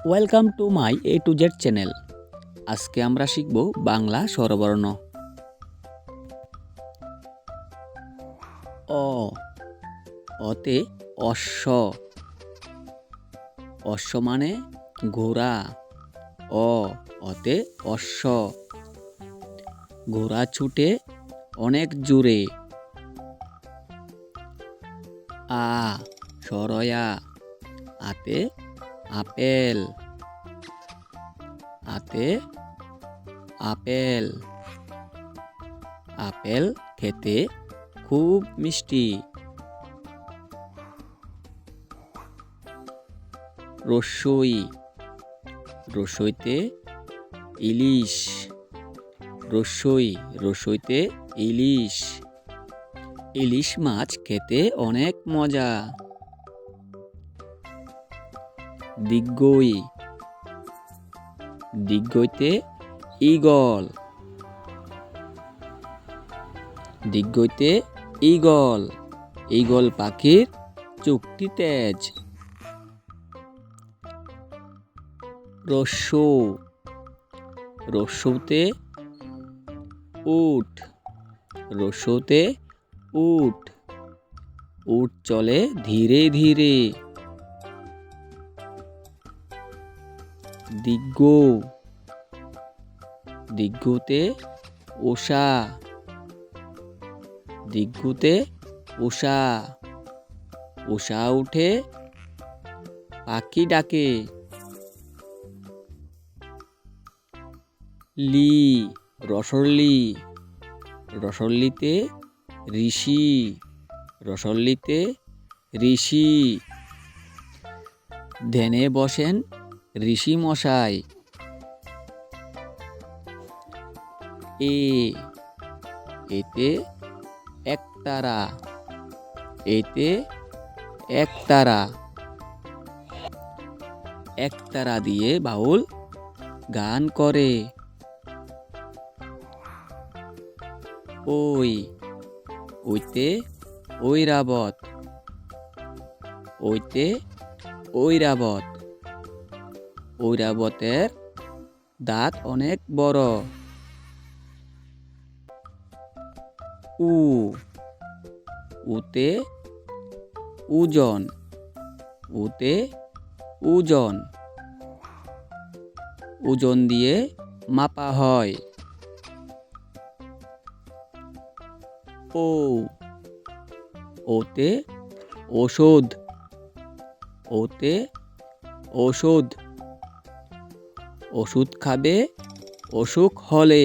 Welcome to my A to Z channel. আজকে আমরা শিখব বাংলা স্বরবর্ণ। অ, অতে অশ্ব। অশ্ব মানে ঘোড়া। অতে অশ্ব। ঘোড়া ছুটে অনেক জোরে। আ, সরয়া। আতে আপেল। আতে আপেল। আপেল খেতে খুব মিষ্টি। রসই, রসইতে ইলিশ। রসইতে ইলিশ। ইলিশ মাছ খেতে অনেক মজা। দিগ্গই, দিগ্গইতে ঈগল। দিগ্গইতে ঈগল। ঈগল পাখির চোখটি তেজ। রস্যু, রস্যুতে উট। রস্যুতে উট। উট চলে ধীরে ধীরে। দিগ্গু, দিগ্গুতে উষা। দিগ্গুতে উষা। উষা উঠে পাখি ডাকে। লি, রসল্লি। রসল্লিতে ঋষি। রসল্লিতে ঋষি। ধ্যানে বসেন ঋষি মশাই। এতে একতারা। এতে একতারা। একতারা দিয়ে বাউল গান করে। ওইতে ঐরাবত। ওইতে ঐরাবত। ঐরাবতের দাঁত অনেক বড়। উতে ওজন। উতে ওজন। ওজন দিয়ে মাপা হয়। ওতে ওষুধ। ওতে ওষুধ। ওষুধ খাবে অসুখ হলে।